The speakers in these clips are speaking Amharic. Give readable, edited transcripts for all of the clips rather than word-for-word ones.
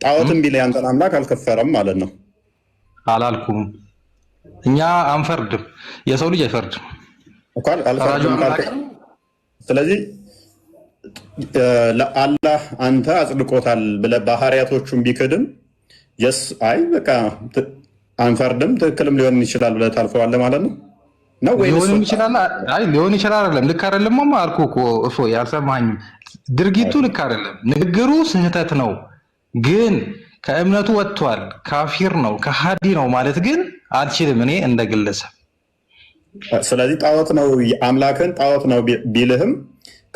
ጣዖትም ቢል ያንተን አምላክ አልከፈረም ማለት ነው። አላልኩም። እኛ አንፈርድም፣ የሰው ልጅ አይፈርድም። ስለዚህ አላህ አንተ አጽድቆታል ብለህ ባህሪያቶቹን ቢክድም የስ አይ በቃ አንፈርድም ትክክልም ሊሆን ይችላል ብለህ ታልፈዋለህ ማለት ነው ነው ወይ? ሊሆን ይችላል አይደለም። ልክ አይደለም አልኩህ እኮ እፎይ፣ ያልሰማኸኝም። ድርጊቱ ልክ አይደለም፣ ንግግሩ ስህተት ነው። ግን ከእምነቱ ወጥቷል፣ ካፊር ነው፣ ከሃዲ ነው ማለት ግን አልችልም እኔ እንደ ግለሰብ። ስለዚህ ጣዖት ነው አምላክን ጣዖት ነው ቢልህም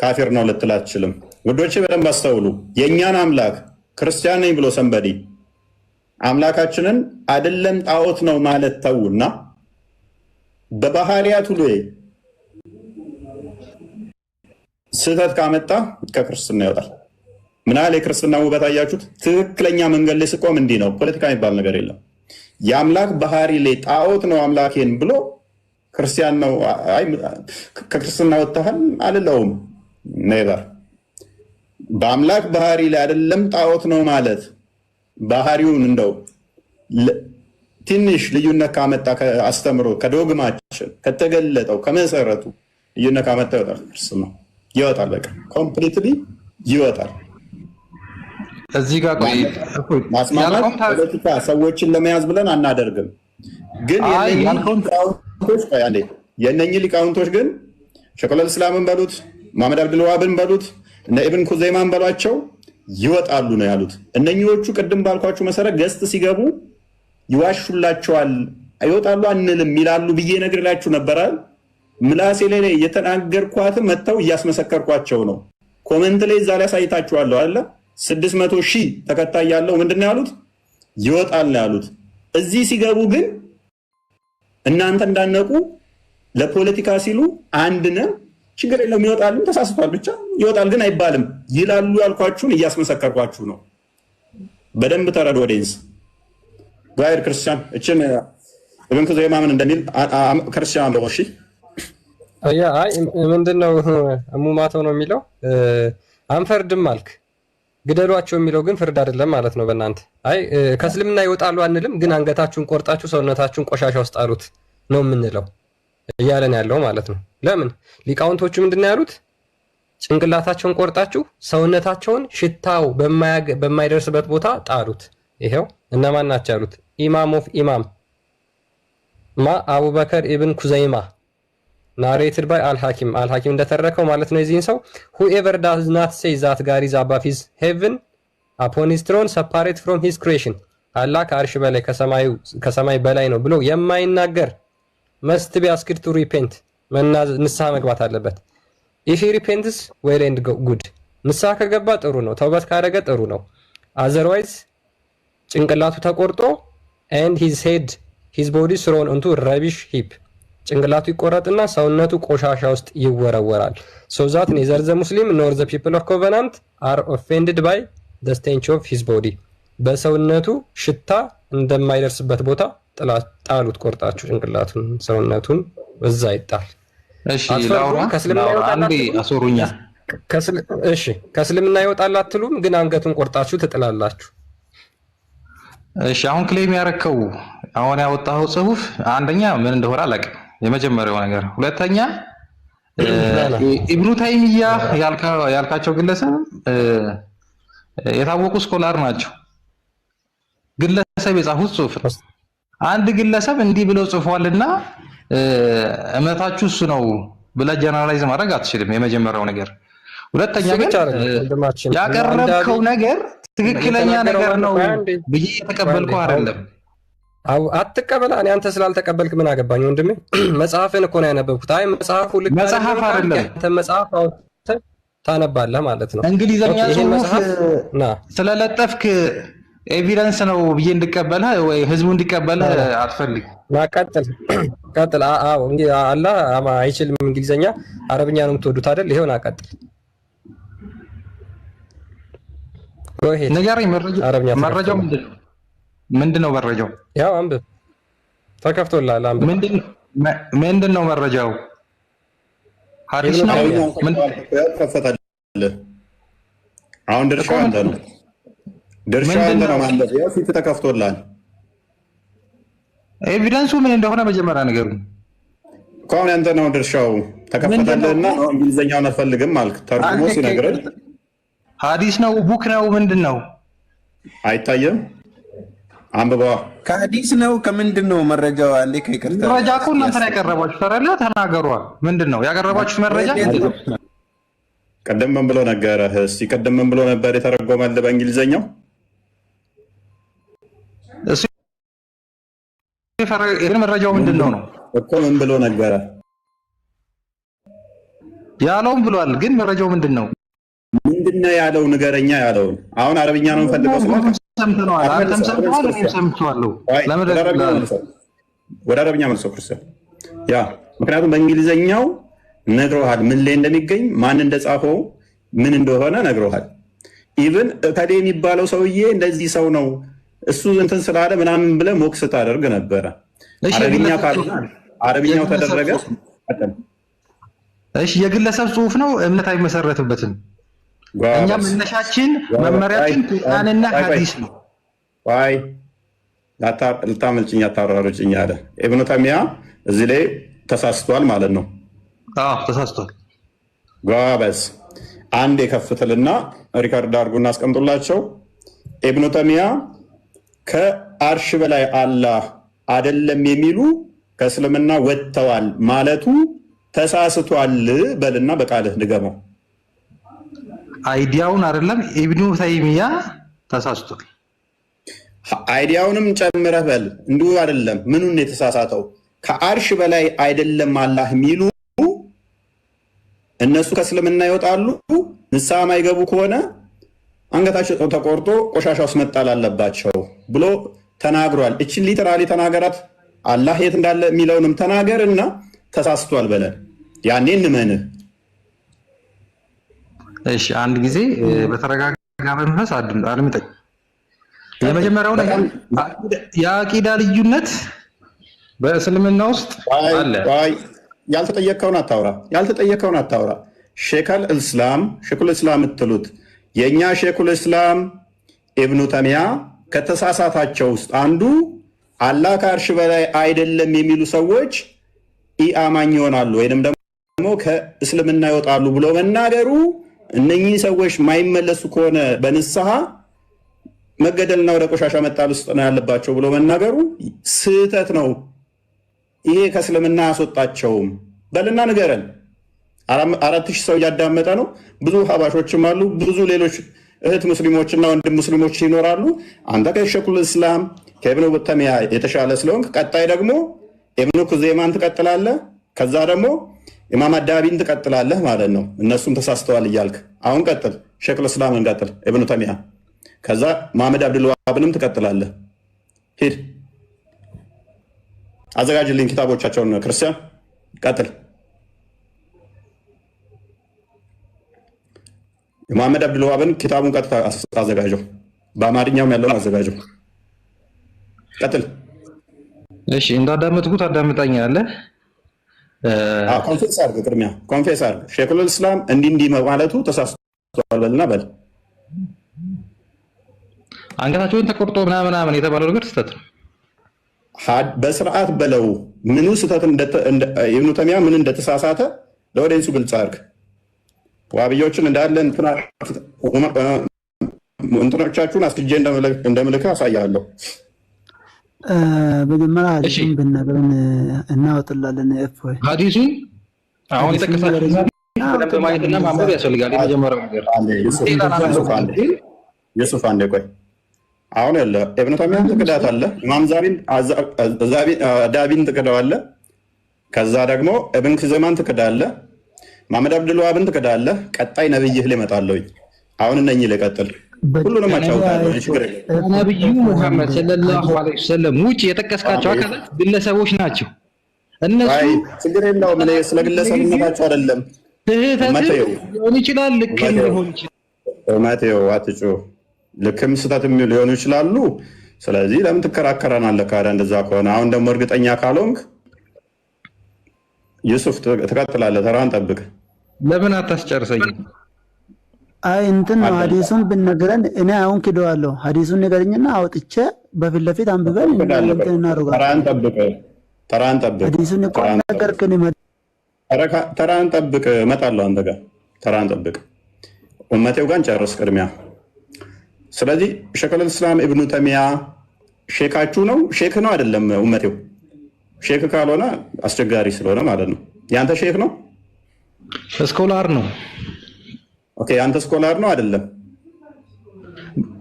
ካፊር ነው ልትል አትችልም። ውዶቼ በደንብ አስተውሉ። የእኛን አምላክ ክርስቲያን ነኝ ብሎ ሰንበዲ አምላካችንን አይደለም ጣዖት ነው ማለት ተውና በባህሪያቱ ላይ ስህተት ካመጣ ከክርስትና ይወጣል። ምን ያህል የክርስትና ውበት አያችሁት? ትክክለኛ መንገድ ላይ ስቆም እንዲህ ነው። ፖለቲካ የሚባል ነገር የለም። የአምላክ ባህሪ ላይ ጣዖት ነው አምላኬን ብሎ ክርስቲያን ነው ከክርስትና ወጥተሃል አልለውም። ኔቨር። በአምላክ ባህሪ ላይ አይደለም ጣዖት ነው ማለት ባህሪውን እንደው ትንሽ ልዩነት ካመጣ አስተምሮ ከዶግማችን ከተገለጠው ከመሰረቱ ልዩነት ካመጣ ይወጣል። ክርስትና ይወጣል። በቃ ኮምፕሊትሊ ይወጣል። እዚህ ጋር ማስማማት ፖለቲካ ሰዎችን ለመያዝ ብለን አናደርግም። ግን የእነኚህ ሊቃውንቶች ግን ሸይኹል ኢስላምን በሉት መሐመድ አብዱል ወሃብን በሉት እነ ኢብን ኩዘይማን በሏቸው ይወጣሉ ነው ያሉት። እነኚዎቹ ቅድም ባልኳችሁ መሰረት ገስት ሲገቡ ይዋሹላቸዋል። አይወጣሉ አንልም ይላሉ ብዬ ነግሬላችሁ ነበራል። ምላሴ ላይ የተናገርኳትን መጥተው እያስመሰከርኳቸው ነው። ኮሜንት ላይ እዛ ላይ አሳይታችኋለሁ አለ 600,000 ተከታይ ያለው ምንድን ነው ያሉት? ይወጣል ነው ያሉት። እዚህ ሲገቡ ግን እናንተ እንዳነቁ ለፖለቲካ ሲሉ አንድ ነው ችግር የለም ይወጣልም ተሳስቷል ብቻ ይወጣል ግን አይባልም ይላሉ። ያልኳችሁን እያስመሰከርኳችሁ ነው። በደንብ ተረዱ። ወዴንስ ጋር ክርስቲያን እችን ኢብን ኩዘይማ ምን እንደሚል ክርስቲያን ነው። እሺ አይ ምንድነው እሙማተው ነው የሚለው አንፈርድም አልክ ግደሏቸው የሚለው ግን ፍርድ አይደለም ማለት ነው በእናንተ። አይ ከእስልምና ይወጣሉ አንልም ግን አንገታችሁን ቆርጣችሁ ሰውነታችሁን ቆሻሻ ውስጥ አሉት ነው የምንለው እያለን ያለው ማለት ነው። ለምን ሊቃውንቶቹ ምንድነው ያሉት? ጭንቅላታቸውን ቆርጣችሁ ሰውነታቸውን ሽታው በማይደርስበት ቦታ ጣሉት። ይሄው እነማን ናቸው ያሉት? ኢማም ኦፍ ኢማም አቡበከር ኢብን ኩዘይማ ናሬትድ ባይ አልሐኪም እንደተረከው ማለት ነው። የዚህን ሰው whoever does not say that God is above his heaven upon his throne separate from his creation አላህ ከአርሽ በላይ ከሰማይ በላይ ነው ብሎ የማይናገር must be asked to repent ንስሐ መግባት አለበት። if he repents well and good ንስሐ ከገባ ጥሩ ነው፣ ተውበት ካደረገ ጥሩ ነው። otherwise ጭንቅላቱ ተቆርጦ and his body thrown into rubbish heap ጭንቅላቱ ይቆረጥና ሰውነቱ ቆሻሻ ውስጥ ይወረወራል። so that neither the Muslim nor the people of covenant are offended by the stench of his body በሰውነቱ ሽታ እንደማይደርስበት ቦታ ጣሉት። ቆርጣችሁ ጭንቅላቱን ሰውነቱን እዛ ይጣል። እሺ ላውራ አንዴ አሶሩኛ። እሺ ከእስልምና ይወጣል አትሉም ግን አንገቱን ቆርጣችሁ ትጥላላችሁ። እሺ አሁን ክሌም ያረከው አሁን ያወጣው ጽሁፍ አንደኛ ምን እንደሆነ አላውቅም። የመጀመሪያው ነገር ሁለተኛ ኢብኑ ታይሚያ ያልካቸው ግለሰብ የታወቁ ስኮላር ናቸው። ግለሰብ የጻፉት ጽሁፍ አንድ ግለሰብ እንዲህ ብለው ጽፏልና እምነታችሁ እሱ ነው ብለህ ጀነራላይዝ ማድረግ አትችልም። የመጀመሪያው ነገር። ሁለተኛ ግን ያቀረብከው ነገር ትክክለኛ ነገር ነው ብዬ የተቀበልከው አይደለም። አትቀበል። እኔ አንተ ስላልተቀበልክ ምን አገባኝ ወንድሜ? መጽሐፍን እኮ ነው ያነበብኩት። አይ መጽሐፉ ልክ መጽሐፍ አይደለም መጽሐፍ ታነባለህ ማለት ነው። እንግሊዘኛ ጽሁፍ ስለለጠፍክ ኤቪደንስ ነው ብዬ እንድቀበልህ ወይ ህዝቡ እንዲቀበልህ አትፈልግ። ቀጥል። አዎ እንግዲህ አላህ አይችልም እንግሊዘኛ አረብኛ ነው የምትወዱት አይደል? ይሄውን አቀጥል። ንገረኝ። መረጃው ምንድነው? መረጃው ያው አንብብ፣ ተከፍቶልሃል። አንብብ። ምንድነው መረጃው? ሐዲስ ነው። ከፈታለህ። አሁን ድርሻው አንተ ነው። ድርሻው አንተ ነው ማለት ነው። ፊት ተከፍቶላል። ኤቪደንሱ ምን እንደሆነ መጀመሪያ ነገሩ እኮ አሁን ያንተ ነው ድርሻው ተከፈተልህና እንግሊዘኛውን አልፈልግም አልክ። ተርጉሞ ሲነግረን ሐዲስ ነው ቡክ ነው ምንድን ነው አይታየም? አንብባ ከሐዲስ ነው ከምንድን ነው መረጃው? አንዴ ከይቅርታ መረጃ እኮ እናንተ ላይ ያቀረባችሁ ተረላ ተናገሩ። ምንድን ነው ያቀረባችሁት መረጃ? ቀደም ምን ብሎ ነገረህ? እስኪ ቀደም ምን ብሎ ነበር የተረጎመልህ በእንግሊዘኛው? እሱ መረጃው ምንድን ነው ነው እኮ ምን ብሎ ነገረ? ያለውን ብሏል፣ ግን መረጃው ምንድን ነው? ምንድነው ያለው? ንገረኛ ያለውን። አሁን አረብኛ ነው የምፈልገው። ሰምተነዋል። አንተም ሰምተዋል፣ እኔም ሰምቼዋለሁ። ወደ አረብኛ መልሰው ክርስቲያን። ያ ምክንያቱም በእንግሊዘኛው ነግረውሃል፣ ምን ላይ እንደሚገኝ ማን እንደጻፈው ምን እንደሆነ ነግረውሃል። ኢቭን እከሌ የሚባለው ሰውዬ እንደዚህ ሰው ነው እሱ እንትን ስላለ ምናምን ብለህ ሞክስ ታደርግ ነበረ። አረብኛ ካልሆነ አረብኛው ተደረገ። እሺ የግለሰብ ጽሁፍ ነው፣ እምነት አይመሰረትበትም። እኛ መነሻችን መመሪያችን ቁርአንና ሐዲስ ነው። ዋይ ልታመልጭኝ አታራሩጭኝ አለ ኢብኑ ተይሚያ። እዚህ ላይ ተሳስቷል ማለት ነው። አዎ ተሳስቷል። ጓበስ አንድ የከፍትልና ሪካርድ አድርጉና አስቀምጡላቸው። ኢብኑ ተይሚያ ከአርሽ በላይ አላህ አይደለም የሚሉ ከእስልምና ወጥተዋል ማለቱ ተሳስቷል በልና በቃልህ ድገመው። አይዲያውን አይደለም ኢብኑ ተይሚያ ተሳስቷል። አይዲያውንም ጨምረህ በል። እንዲሁ አይደለም። ምኑን የተሳሳተው? ከአርሽ በላይ አይደለም አላህ የሚሉ እነሱ ከእስልምና ይወጣሉ። ንስሐ ማይገቡ ከሆነ አንገታቸው ተቆርጦ ቆሻሻ ውስጥ መጣል አለባቸው ብሎ ተናግሯል። እችን ሊተራሊ ተናገራት። አላህ የት እንዳለ የሚለውንም ተናገር እና ተሳስቷል በለን፣ ያኔ እንመንህ። እሺ አንድ ጊዜ በተረጋጋ መንፈስ አድምጠኝ። የመጀመሪያው ነገር የአቂዳ ልዩነት በእስልምና ውስጥ አለ። ያልተጠየቀውን አታውራ። ሼኹል እስላም የምትሉት የእኛ ሼኹል እስላም ኢብኑ ተይሚያ ከተሳሳታቸው ውስጥ አንዱ አላህ ከአርሽ በላይ አይደለም የሚሉ ሰዎች ኢአማኝ ይሆናሉ ወይንም ደግሞ ከእስልምና ይወጣሉ ብሎ መናገሩ እነኚህ ሰዎች ማይመለሱ ከሆነ በንስሐ መገደልና ወደ ቆሻሻ መጣል ውስጥ ነው ያለባቸው ብሎ መናገሩ ስህተት ነው። ይሄ ከእስልምና አያስወጣቸውም በልና ንገረን። 4000 ሰው እያዳመጠ ነው። ብዙ ሀባሾችም አሉ፣ ብዙ ሌሎች እህት ሙስሊሞችና ወንድም ሙስሊሞች ይኖራሉ። አንተ ከሼኹል እስላም ከኢብኑ ተይሚያ የተሻለ ስለሆንክ ቀጣይ ደግሞ ኢብኑ ኩዘይማን ትቀጥላለህ። ከዛ ደግሞ ኢማም አዳቢን ትቀጥላለህ ማለት ነው። እነሱም ተሳስተዋል እያልክ አሁን ቀጥል። ሼኹል እስላምን ቀጥል፣ ኢብኑ ተይሚያ። ከዛ መሐመድ አብዱልዋሃብንም ትቀጥላለህ። ሂድ አዘጋጅልኝ ኪታቦቻቸውን። ክርስቲያን ቀጥል። የመሐመድ አብዱልዋሃብን ኪታቡን ቀጥታ አዘጋጀው። በአማርኛውም ያለውን አዘጋጀው። ቀጥል። እሺ እንዳዳመጥኩት አዳምጣኛለህ። ኮንፌስ አድርግ። ቅድሚያ ኮንፌስ አድርግ። ሼኹል እስላም እንዲህ ማለቱ ተሳስቷል በልና በል። አንገታቸውን ተቆርጦ ምናምን የተባለው ነገር ስህተት ነው። በስርዓት በለው። ምኑ ስህተት ኢብኑ ተይሚያ ምን እንደተሳሳተ ለወደንሱ ግልጽ አድርግ። ዋብዮችን እንዳለ እንትኖቻችሁን አስጅ እንደምልክ አሳያለሁ። በመጀመሪያ ሐዲሱን ብንነግረን እናወጥላለን። እፎይ ሐዲሱን አሁን የተከፈተ በማየትና ማንበብ ያስፈልጋል። የመጀመሪያው ነገር ዩሱፍ አንዴ ቆይ። አሁን ያለ ኢብኑ ተይሚያን ትክዳት አለ፣ ኢማም ዳቢን ትክዳዋለ፣ ከዛ ደግሞ ኢብን ኩዘይማን ትክዳለ፣ መሐመድ አብዱልዋሃብን ትክዳለ። ቀጣይ ነብይህ ላይ እመጣለሁኝ። አሁን እነኚህ ላይ ቀጥል። ሁሉንም አጫውታለሁ። ነብዩ ሙሐመድ ሰለላሁ ዐለይሂ ወሰለም ውጭ የጠቀስካቸው አካላት ግለሰቦች ናቸው። እነሱ ችግር የለውም። እኔ ስለ ግለሰብነታቸው አይደለም። ስህተት ሊሆን ይችላል፣ ልክም ሊሆን ይችላል። ማቴዎ አትጩ። ልክም ስህተትም ሊሆኑ ይችላሉ። ስለዚህ ለምን ትከራከረናለህ? ካዳ እንደዛ ከሆነ አሁን ደግሞ እርግጠኛ ካልሆንክ ዩሱፍ ትቀጥላለህ። ተራን ጠብቅ። ለምን አታስጨርሰኝም? አይ እንትን ነው ሐዲሱን ብንነግረን እኔ አሁን ክደዋለሁ። ሐዲሱን ንገረኝና አውጥቼ በፊት ለፊት አንብበን እንትን እናደርጋለን። ተራን ጠብቅ። ሐዲሱን እኮ ነገርክን። ተራን ጠብቅ፣ እመጣለሁ አንተ ጋር። ተራን ጠብቅ። ኡመቴው ጋር ጨርስ ቅድሚያ። ስለዚህ ሸይኹል ኢስላም ኢብኑ ተይሚያ ሼካችሁ ነው? ሼክ ነው አይደለም? ኡመቴው ሼክ ካልሆነ አስቸጋሪ ስለሆነ ማለት ነው። ያንተ ሼክ ነው? ስኮላር ነው። ኦኬ፣ አንተ ስኮላር ነው አይደለም?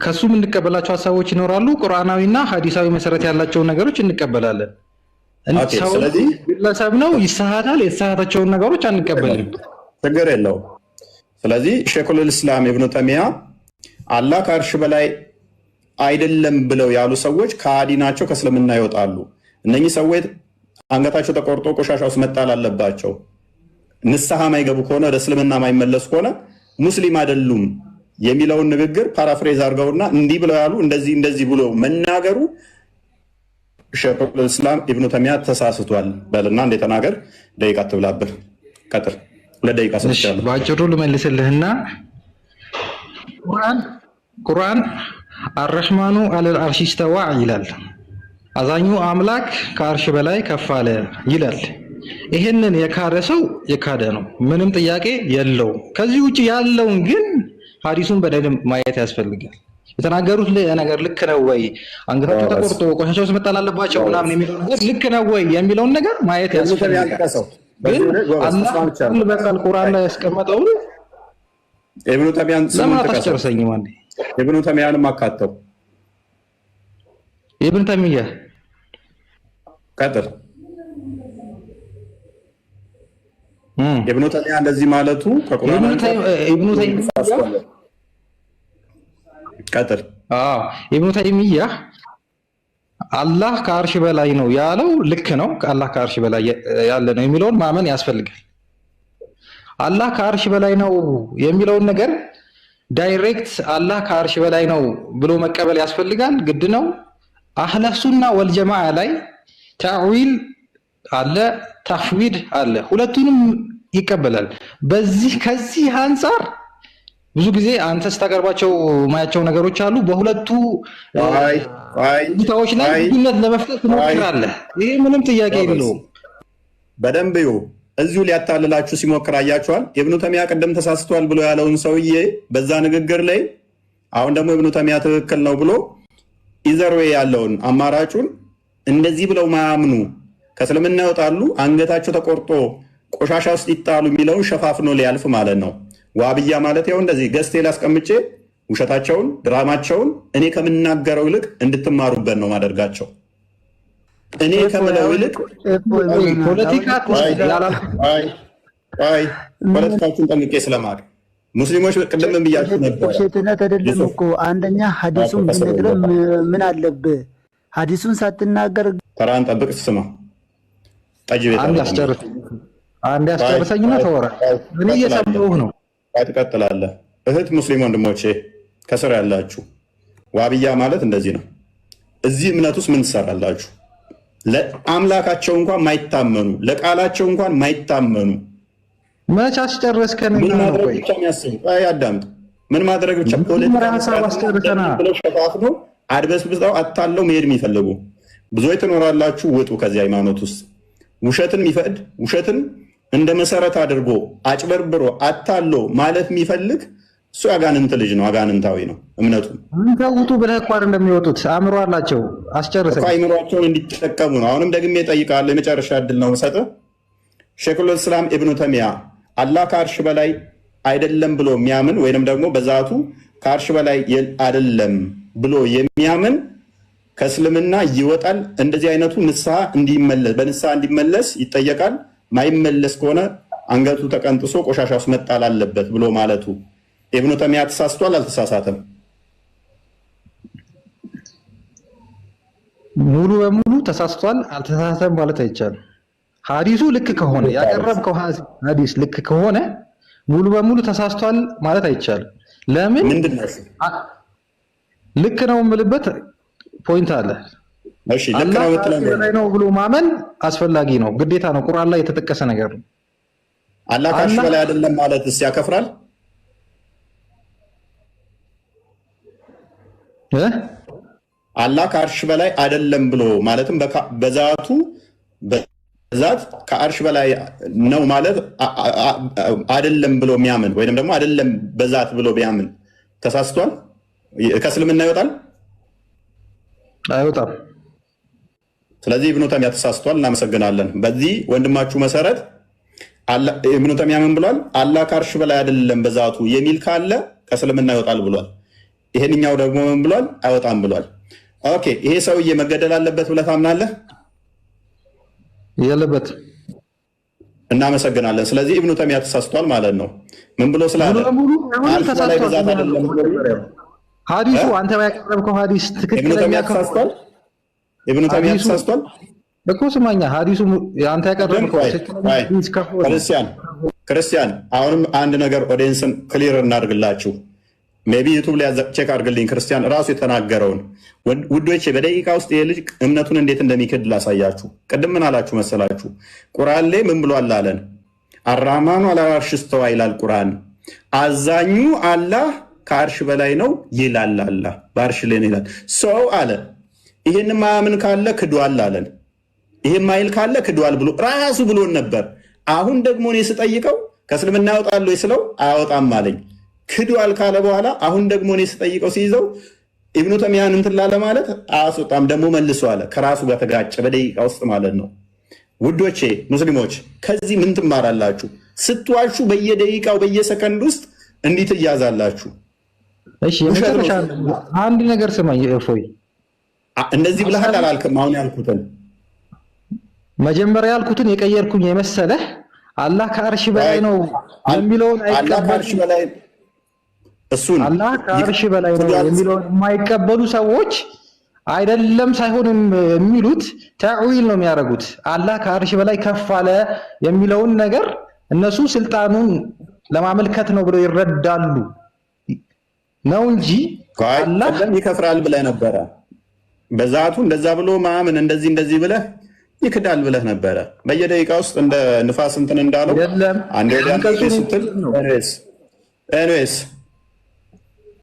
ከሱ የምንቀበላቸው ሀሳቦች ይኖራሉ። ቁርአናዊና ሐዲሳዊ መሰረት ያላቸውን ነገሮች እንቀበላለን። ስለዚህ ግለሰብ ነው ይሳሃታል፣ የተሳሃታቸውን ነገሮች አንቀበልም። ችግር የለውም። ስለዚህ ሸይኹል ኢስላም ኢብኑ ተይሚያ አላህ ከአርሽ በላይ አይደለም ብለው ያሉ ሰዎች ከሃዲ ናቸው፣ ከእስልምና ይወጣሉ። እነኚህ ሰዎች አንገታቸው ተቆርጦ ቆሻሻ ውስጥ መጣል አለባቸው። ንስሐ ማይገቡ ከሆነ ወደ እስልምና ማይመለሱ ከሆነ ሙስሊም አይደሉም የሚለውን ንግግር ፓራፍሬዝ አድርገውና እንዲህ ብለው ያሉ እንደዚህ ብሎ መናገሩ ሸይኹል ኢስላም ኢብኑ ተይሚያ ተሳስቷል በልና እንደ ተናገር። ደቂቃ አትብላብህ፣ ቀጥል። ለደቂቃ ሰጥቻለሁ። ባጭሩ ልመልስልህና ቁርአን አርረህማኑ አለል አርሽ ኢስተዋ ይላል። አዛኙ አምላክ ከአርሽ በላይ ከፍ አለ ይላል። ይሄንን የካደ ሰው የካደ ነው፣ ምንም ጥያቄ የለው። ከዚህ ውጭ ያለውን ግን ሐዲሱን በደንብ ማየት ያስፈልጋል። የተናገሩት ነገር ልክ ነው ወይ፣ አንገታቸው ተቆርጦ ቆሻሻ ውስጥ መጣል አለባቸው ምናምን የሚለው ነገር ልክ ነው ወይ የሚለውን ነገር ማየት ያስፈልጋል። ግን አላህ በቃል ቁርአን ላይ ያስቀመጠው ኢብኑ ተይሚያን ለምን አታስጨርሰኝም? አንዴ ኢብኑ ተይሚያንም አካተው ኢብኑ ተይሚያ ቀጥል። ኢብኑ ተይሚያ እንደዚህ ማለቱ ከቁርአን ኢብኑ ተይሚያ ቀጥል። ኢብኑ ተይሚያ አላህ ከአርሽ በላይ ነው ያለው ልክ ነው። አላህ ከአርሽ በላይ ያለ ነው የሚለውን ማመን ያስፈልጋል። አላህ ከአርሽ በላይ ነው የሚለውን ነገር ዳይሬክት አላህ ከአርሽ በላይ ነው ብሎ መቀበል ያስፈልጋል፣ ግድ ነው። አህለ ሱና ወልጀማዓ ላይ ተዕዊል አለ፣ ተፍዊድ አለ፣ ሁለቱንም ይቀበላል። ከዚህ አንፃር ብዙ ጊዜ አንተ ስታቀርባቸው ማያቸው ነገሮች አሉ። በሁለቱ ቦታዎች ላይ ልዩነት ለመፍጠር ትሞክራለህ። ይሄ ምንም ጥያቄ የለውም። በደንብ እዚሁ ሊያታልላችሁ ሲሞክር አያችኋል። ኢብኑ ተይሚያ ቀደም ተሳስቷል ብሎ ያለውን ሰውዬ በዛ ንግግር ላይ አሁን ደግሞ ኢብኑ ተይሚያ ትክክል ነው ብሎ ኢዘርዌ ያለውን አማራጩን እንደዚህ ብለው ማያምኑ ከእስልምና ይወጣሉ፣ አንገታቸው ተቆርጦ ቆሻሻ ውስጥ ይጣሉ የሚለውን ሸፋፍኖ ሊያልፍ ማለት ነው። ዋብያ ማለት ያው እንደዚህ ገዝቴ ላስቀምጬ ውሸታቸውን ድራማቸውን እኔ ከምናገረው ይልቅ እንድትማሩበት ነው ማደርጋቸው። እኔ ከምለው ይልቅ ፖለቲካችሁን ጠንቅቄ ስለማቅ ሙስሊሞች ቅድም ብያችሁ ነበር። ሸትነት አይደለም እኮ አንደኛ ሐዲሱን ብንነግረን ምን አለብህ? ሐዲሱን ሳትናገር ተራን ጠብቅ። ስማ ጠጅ ቤት አንድ ያስጨርሰኝና ተወራ። እኔ እየሰማሁህ ነው። ትቀጥላለህ። እህት ሙስሊም ወንድሞቼ ከስር ያላችሁ ዋብያ ማለት እንደዚህ ነው። እዚህ እምነት ውስጥ ምን ትሰራላችሁ? ለአምላካቸው እንኳን ማይታመኑ፣ ለቃላቸው እንኳን ማይታመኑ መች አስጨረስከን? ምን ማድረግ ብቻ የሚያስቡ አዳምጥ። ምን ማድረግ ብቻ ብለው ሸፋፍኖ አድበስብሰው አታለው መሄድ የሚፈልጉ ብዙዎች ትኖራላችሁ። ውጡ ከዚህ ሃይማኖት ውስጥ። ውሸትን የሚፈቅድ ውሸትን እንደ መሰረት አድርጎ አጭበርብሮ አታሎ ማለት የሚፈልግ እሱ አጋንንት ልጅ ነው፣ አጋንንታዊ ነው እምነቱ። ውጡ ብለህ እኮ እንደሚወጡት አእምሮ አላቸው። አስጨርሰኝ። አእምሯቸውን እንዲጠቀሙ ነው። አሁንም ደግሜ እጠይቃለሁ፣ የመጨረሻ እድል ነው የምሰጥህ። ሸይኹል ኢስላም ኢብኑ ተይሚያ አላህ ከአርሽ በላይ አይደለም ብሎ የሚያምን ወይንም ደግሞ በዛቱ ከአርሽ በላይ አይደለም ብሎ የሚያምን ከእስልምና ይወጣል። እንደዚህ አይነቱ በንስሐ እንዲመለስ ይጠየቃል። ማይመለስ ከሆነ አንገቱ ተቀንጥሶ ቆሻሻ ውስጥ መጣል አለበት ብሎ ማለቱ ኢብኑ ተይሚያ ተሳስቷል አልተሳሳተም? ሙሉ በሙሉ ተሳስቷል አልተሳሳተም ማለት አይቻልም። ሐዲሱ ልክ ከሆነ ያቀረብከው ሐዲስ ልክ ከሆነ ሙሉ በሙሉ ተሳስቷል ማለት አይቻልም። ለምን? ምንድነው ልክ ነው የምልበት ፖይንት አለ። እሺ ልክ ነው የምትለው ነው ብሎ ማመን አስፈላጊ ነው፣ ግዴታ ነው። ቁርአን ላይ የተጠቀሰ ነገር ነው። አላህ ከአርሽ በላይ አይደለም ማለትስ ያከፍራል? አላህ ከአርሽ በላይ አይደለም ብሎ ማለትም በዛቱ በዛት ከአርሽ በላይ ነው ማለት አይደለም ብሎ የሚያምን ወይንም ደግሞ አይደለም በዛት ብሎ ቢያምን ተሳስቷል? ከእስልምና ይወጣል? አይወጣም። ስለዚህ ኢብኑ ተይሚያ ተሳስቷል። እናመሰግናለን። በዚህ ወንድማችሁ መሰረት ኢብኑ ተይሚያ ምን ብሏል? አላህ ከአርሽ በላይ አይደለም በዛቱ የሚል ካለ ከእስልምና ይወጣል ብሏል። ይሄንኛው ደግሞ ምን ብሏል? አይወጣም ብሏል። ኦኬ፣ ይሄ ሰውዬ መገደል አለበት ብለህ ታምናለህ? የለበት። እናመሰግናለን። ስለዚህ ኢብኑ ተይሚያ ተሳስቷል ማለት ነው። ምን ብሎ ስላለ አርሽ በላይ በዛት አይደለም ሐዲሱ አንተ ያቀረብከው ሐዲስ ትክክለኛ ተሳስቷል። ኢብኑ ተይሚያ ተሳስቷል እኮ ስማኛ፣ ሐዲሱ አንተ ያቀረብከው ክርስቲያን አሁንም አንድ ነገር ኦዲየንስን ክሊር እናድርግላችሁ። ሜቢ ዩቱብ ላይ ቼክ አድርግልኝ። ክርስቲያን ራሱ የተናገረውን ውዶቼ፣ በደቂቃ ውስጥ ይሄ ልጅ እምነቱን እንዴት እንደሚክድ ላሳያችሁ። ቅድም ምን አላችሁ መሰላችሁ? ቁርአን ላይ ምን ብሏል አለን? አራህማኑ አላ አርሽ እስተዋ ይላል ቁርአን። አዛኙ አላህ ከአርሽ በላይ ነው ይላል። አላህ በአርሽ ላይ ነው ይላል። ሰው አለ ይሄን ማያምን ካለ ክዷል አለን። ይሄን ማይል ካለ ክዷል ብሎ ራሱ ብሎን ነበር። አሁን ደግሞ እኔ ስጠይቀው ከእስልምና ያወጣል ወይ ስለው አያወጣም አለኝ። ክዷል ካለ በኋላ አሁን ደግሞ እኔ ስጠይቀው ሲይዘው ኢብኑ ተይሚያን እንትን ላለ ማለት አያስወጣም ደግሞ መልሶ አለ። ከራሱ ጋር ተጋጨ በደቂቃ ውስጥ ማለት ነው። ውዶቼ ሙስሊሞች ከዚህ ምን ትማራላችሁ? ስትዋሹ በየደቂቃው በየሰከንድ ውስጥ እንዲህ ትያዛላችሁ። እሺ የመጨረሻ አንድ ነገር ስማኝ እፎይ፣ እንደዚህ ብለሃል አላልክም? አሁን ያልኩትን መጀመሪያ ያልኩትን የቀየርኩኝ የመሰለህ አላህ ከአርሽ በላይ ነው የሚለውን አላህ ከአርሽ በላይ እሱን አላህ ከአርሽ በላይ ነው የሚለውን የማይቀበሉ ሰዎች አይደለም ሳይሆን የሚሉት ተዕዊል ነው የሚያደርጉት። አላህ ከአርሽ በላይ ከፍ አለ የሚለውን ነገር እነሱ ስልጣኑን ለማመልከት ነው ብለው ይረዳሉ ነው እንጂ አላህ ይከፍራል ብለህ ነበረ። በዛቱ እንደዛ ብሎ ማመን እንደዚህ ብለህ ይክዳል ብለህ ነበረ። በየደቂቃ ውስጥ እንደ ንፋስ እንትን እንዳለው አንዴ ስትል ኤኒዌይስ